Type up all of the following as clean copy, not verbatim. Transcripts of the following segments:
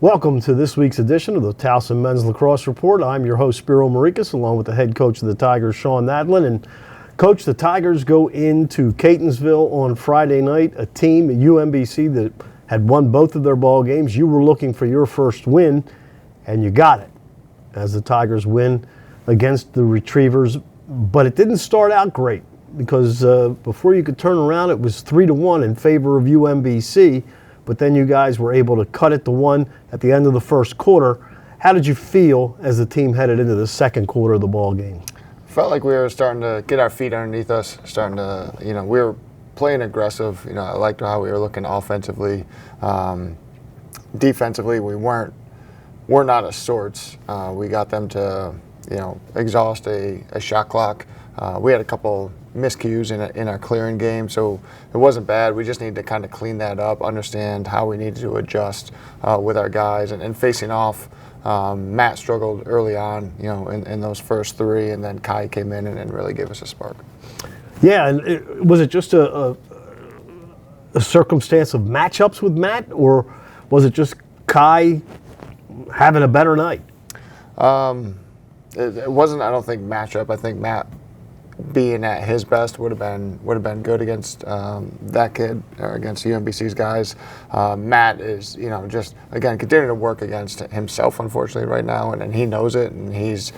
Welcome to this week's edition of the Towson Men's Lacrosse Report. I'm your host, Spiro Marikas, along with the head coach of the Tigers, Sean Nadlin. And Coach, the Tigers go into Catonsville on Friday night, a team at UMBC that had won both of their ball games. You were looking for your first win, and you got it, as the Tigers win against the Retrievers. But it didn't start out great, because before you could turn around, it was 3-1 in favor of UMBC. But then you guys were able to cut it to 1 at the end of the first quarter. How did you feel as the team headed into the second quarter of the ball game? Felt like we were starting to get our feet underneath us, starting to, we were playing aggressive. I liked how we were looking offensively. Defensively, we're not of sorts. We got them to, exhaust a shot clock. We had a couple miscues in our clearing game, so it wasn't bad. We just needed to kind of clean that up, understand how we needed to adjust with our guys, and facing off. Matt struggled early on, in those first three, and then Kai came in and really gave us a spark. Yeah, and was it just a circumstance of matchups with Matt, or was it just Kai having a better night? It wasn't, I don't think, matchup. I think Matt being at his best would have been good against that kid, or against UMBC's guys. Matt is, just again continuing to work against himself, unfortunately, right now, and he knows it, and he's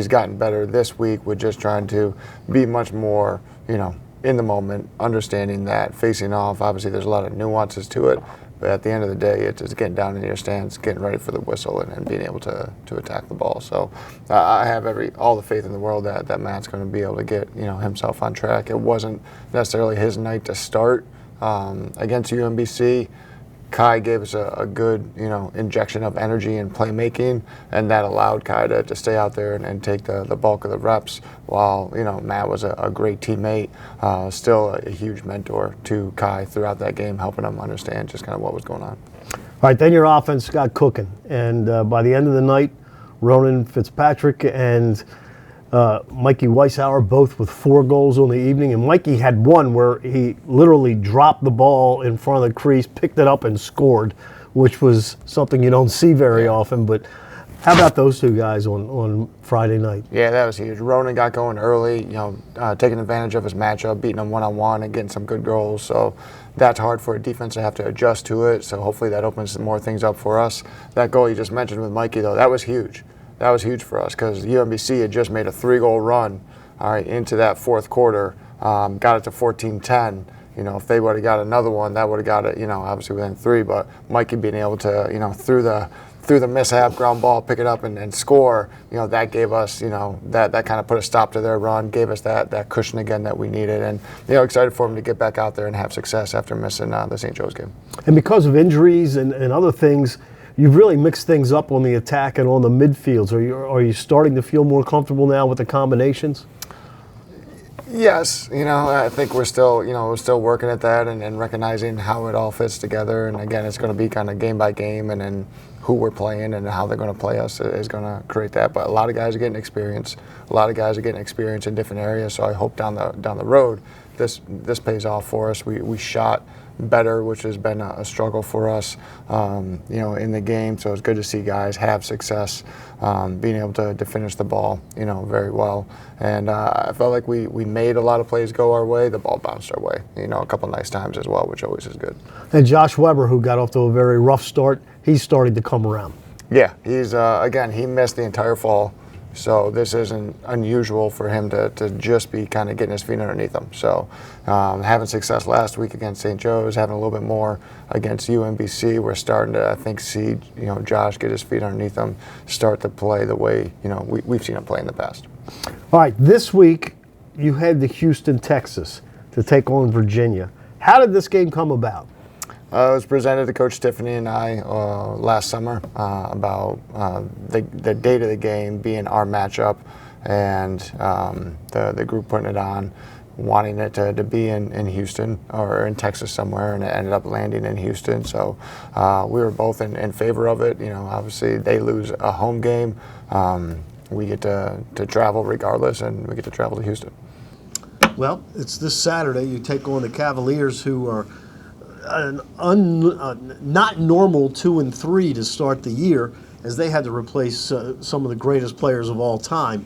gotten better this week with just trying to be much more, in the moment, understanding that facing off. Obviously, there's a lot of nuances to it. But at the end of the day, it's just getting down in your stance, getting ready for the whistle, and being able to attack the ball. So I have all the faith in the world that Matt's going to be able to get himself on track. It wasn't necessarily his night to start against UMBC. Kai gave us a good injection of energy and playmaking, and that allowed Kai to stay out there and take the bulk of the reps, while Matt was a great teammate, still a huge mentor to Kai throughout that game, helping him understand just kind of what was going on. All right, then your offense got cooking, and by the end of the night, Ronan Fitzpatrick and Mikey Weishauer both with 4 goals on the evening, and Mikey had one where he literally dropped the ball in front of the crease, picked it up, and scored, which was something you don't see very often. But how about those two guys on Friday night? Yeah, that was huge. Ronan got going early, taking advantage of his matchup, beating him one-on-one and getting some good goals. So that's hard for a defense to have to adjust to it. So hopefully that opens some more things up for us. That goal you just mentioned with Mikey, though, that was huge. That was huge for us, because UMBC had just made a 3-goal run, into that fourth quarter, got it to 14-10. If they would have got another one, that would have got it, obviously within 3. But Mikey being able to, through the mishap ground ball, pick it up and score, that gave us, that kind of put a stop to their run, gave us that cushion again that we needed, and excited for him to get back out there and have success after missing the St. Joe's game. And because of injuries and other things, you've really mixed things up on the attack and on the midfields. Are you starting to feel more comfortable now with the combinations? Yes, I think we're still working at that and recognizing how it all fits together. And again, it's going to be kind of game by game, and then who we're playing and how they're going to play us is going to create that. But a lot of guys are getting experience. A lot of guys are getting experience in different areas. So I hope down the road this pays off for us. We shot better, which has been a struggle for us, in the game. So it's good to see guys have success, being able to finish the ball, very well. And I felt like we made a lot of plays go our way. The ball bounced our way, a couple nice times as well, which always is good. And Josh Weber, who got off to a very rough start, he's starting to come around. Yeah, he's again, he missed the entire fall. So this isn't unusual for him to just be kind of getting his feet underneath him. So having success last week against St. Joe's, having a little bit more against UMBC, we're starting to, I think, see Josh get his feet underneath him, start to play the way we've seen him play in the past. All right, this week you head to Houston, Texas to take on Virginia. How did this game come about? It was presented to Coach Tiffany and I last summer about the date of the game being our matchup, and the group putting it on, wanting it to be in Houston or in Texas somewhere, and it ended up landing in Houston. So we were both in favor of it. Obviously they lose a home game. We get to travel regardless, and we get to travel to Houston. Well, it's this Saturday. You take on the Cavaliers, who are not normal 2-3 to start the year, as they had to replace some of the greatest players of all time.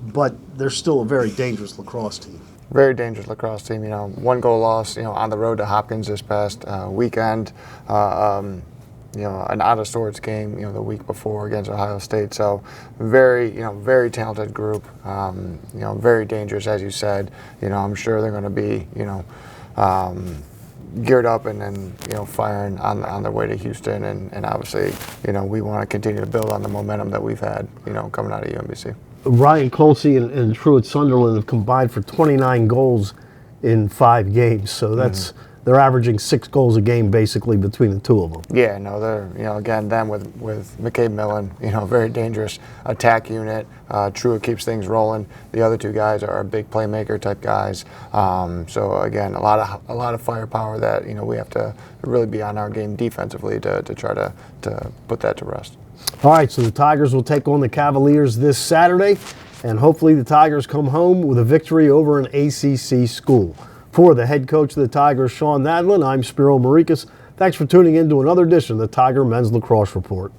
But they're still a very dangerous lacrosse team. Very dangerous lacrosse team. You know, 1-goal loss. You know, on the road to Hopkins this past weekend. You know, an out of sorts game. You know, the week before against Ohio State. So very talented group. You know, very dangerous, as you said. You know, I'm sure they're going to be geared up and then firing on their way to Houston, and obviously we want to continue to build on the momentum that we've had coming out of UMBC. Ryan Colsey and Truett Sunderland have combined for 29 goals in 5 games, so that's they're averaging 6 goals a game basically between the two of them. Yeah, no, they're again them with McCabe Millen, very dangerous attack unit. Truett keeps things rolling. The other 2 guys are big playmaker type guys. So again, a lot of firepower that we have to really be on our game defensively to try to put that to rest. All right, so the Tigers will take on the Cavaliers this Saturday, and hopefully the Tigers come home with a victory over an ACC school. For the head coach of the Tigers, Sean Nadlin, I'm Spiro Marikas. Thanks for tuning in to another edition of the Tiger Men's Lacrosse Report.